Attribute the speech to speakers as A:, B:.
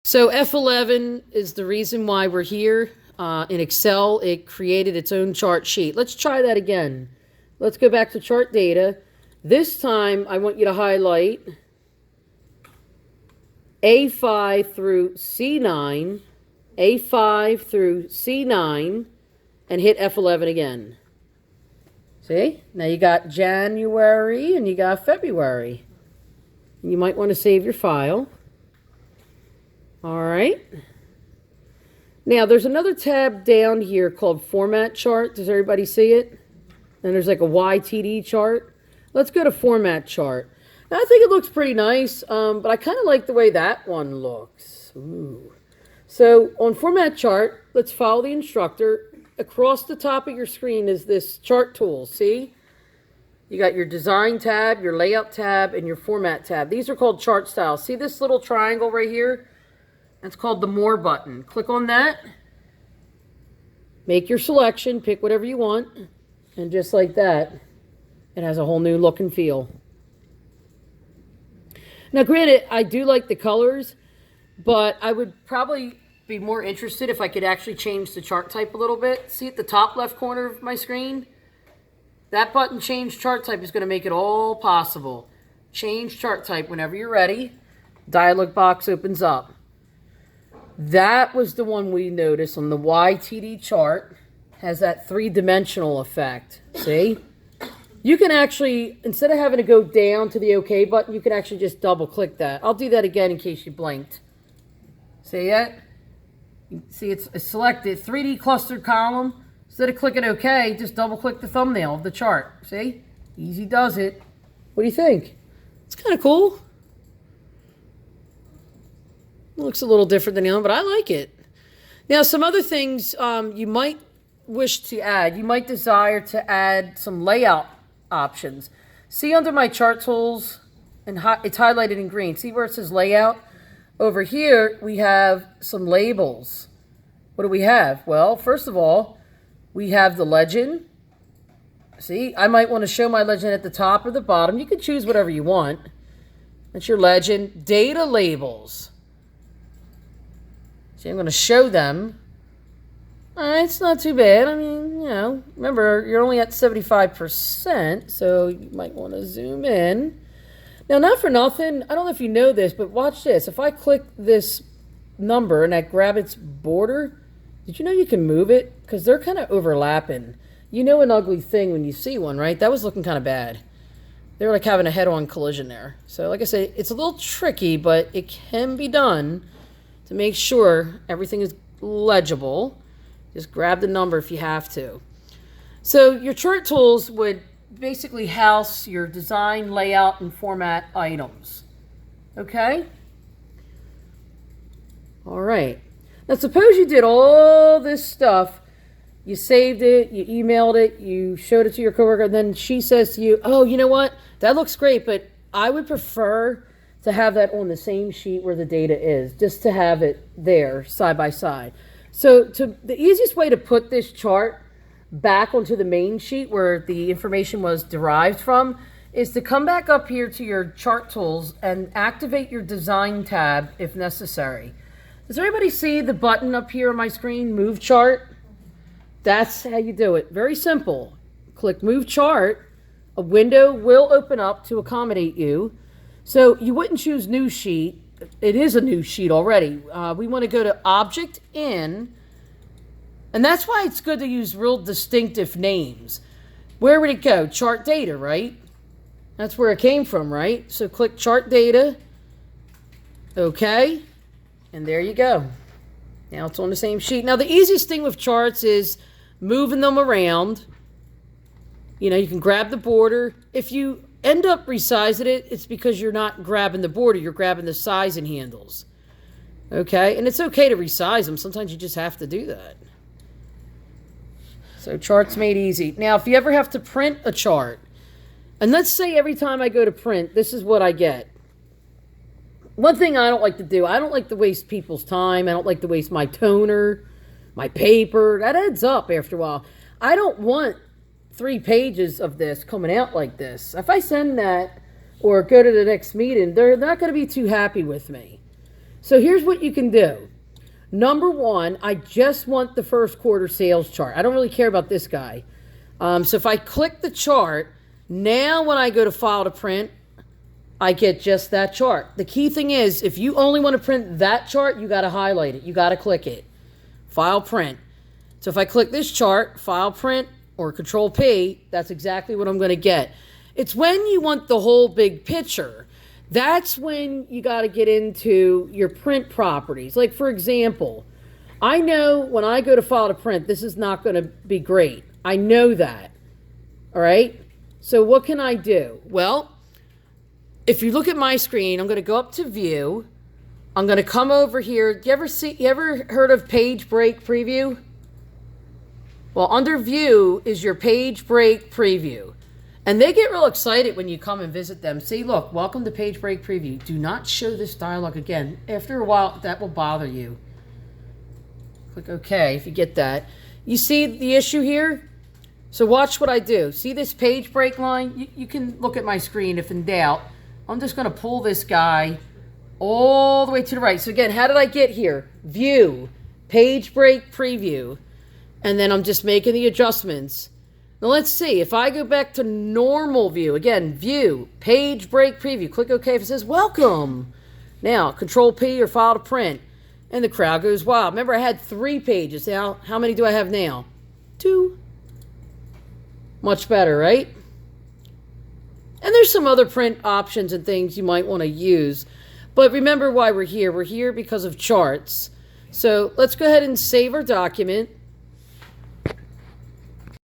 A: So F11 is the reason why we're here. In Excel, it created its own chart sheet. Let's try that again. Let's go back to chart data. This time, I want you to highlight A5 through C9, A5 through C9, and hit F11 again. See? Now you got January and you got February. You might want to save your file. All right. Now, there's another tab down here called Format Chart. Does everybody see it? And there's like a YTD chart. Let's go to Format Chart. Now, I think it looks pretty nice, but I kind of like the way that one looks. Ooh. So, on Format Chart, let's follow the instructor. Across the top of your screen is this chart tool, see? You got your Design tab, your Layout tab, and your Format tab. These are called chart styles. See this little triangle right here? That's called the More button. Click on that. Make your selection. Pick whatever you want. And just like that, it has a whole new look and feel. Now, granted, I do like the colors, but I would probably be more interested if I could actually change the chart type a little bit. See at the top left corner of my screen? That button, Change Chart Type, is going to make it all possible. Change chart type whenever you're ready. Dialog box opens up. That was the one we noticed on the YTD chart. Has that three-dimensional effect. See? You can actually, instead of having to go down to the OK button, you can actually just double-click that. I'll do that again in case you blinked. See it? See, it's selected 3D clustered column. Instead of clicking OK, just double-click the thumbnail of the chart. See? Easy does it. What do you think? It's kind of cool. It looks a little different than the other, but I like it. Now, some other things you might wish to add. You might desire to add some layout options. See under my chart tools, and it's highlighted in green. See where it says layout? Over here, we have some labels. What do we have? Well, first of all, we have the legend. See, I might want to show my legend at the top or the bottom. You can choose whatever you want. That's your legend. Data labels. See, I'm going to show them. It's not too bad. I mean, you know, remember, you're only at 75%, so you might want to zoom in. Now, not for nothing, I don't know if you know this, but watch this. If I click this number and I grab its border, did you know you can move it? Because they're kind of overlapping. You know an ugly thing when you see one, right? That was looking kind of bad. They were like having a head-on collision there. So, like I say, it's a little tricky, but it can be done to make sure everything is legible. Just grab the number if you have to. So your chart tools would basically house your design, layout, and format items. Okay? All right. Now suppose you did all this stuff. You saved it, you emailed it, you showed it to your coworker, and then she says to you, oh, you know what? That looks great, but I would prefer to have that on the same sheet where the data is, just to have it there side by side. So the easiest way to put this chart back onto the main sheet where the information was derived from is to come back up here to your chart tools and activate your design tab if necessary. Does everybody see the button up here on my screen, Move Chart? That's how you do it. Very simple. Click Move Chart. A window will open up to accommodate you. So you wouldn't choose New Sheet. It is a new sheet already. We want to go to Object In. And that's why it's good to use real distinctive names. Where would it go? Chart Data, right? That's where it came from, right? So click Chart Data. Okay. And there you go. Now it's on the same sheet. Now the easiest thing with charts is moving them around. You know, you can grab the border. If you end up resizing it, it's because you're not grabbing the border. You're grabbing the sizing handles. Okay? And it's okay to resize them. Sometimes you just have to do that. So charts made easy. Now, if you ever have to print a chart, and let's say every time I go to print, this is what I get. One thing I don't like to do, I don't like to waste people's time. I don't like to waste my toner, my paper. That adds up after a while. I don't want 3 pages of this coming out like this. If I send that or go to the next meeting, they're not going to be too happy with me. So here's what you can do. Number one, I just want the first quarter sales chart. I don't really care about this guy. So if I click the chart, now when I go to file to print, I get just that chart. The key thing is, if you only want to print that chart, you got to highlight it. You got to click it. File print. So if I click this chart, file print, or Control P, that's exactly what I'm going to get. It's when you want the whole big picture. That's when you got to get into your print properties. Like, for example, I know when I go to file to print, this is not going to be great. I know that. All right? So what can I do? Well, if you look at my screen, I'm going to go up to View. I'm going to come over here. You ever heard of Page Break Preview? Well, under View is your Page Break Preview. And they get real excited when you come and visit them. See, look, welcome to Page Break Preview. Do not show this dialog again. After a while, that will bother you. Click OK if you get that. You see the issue here? So watch what I do. See this page break line? You can look at my screen if in doubt. I'm just going to pull this guy all the way to the right. So again, how did I get here? View, Page Break Preview. And then I'm just making the adjustments. Now let's see, if I go back to normal view, again, View, Page Break Preview, click OK if it says Welcome. Now, Control P or File to Print, and the crowd goes wild. Remember, I had 3 pages. Now, how many do I have now? 2. Much better, right? And there's some other print options and things you might want to use. But remember why we're here. We're here because of charts. So let's go ahead and save our document.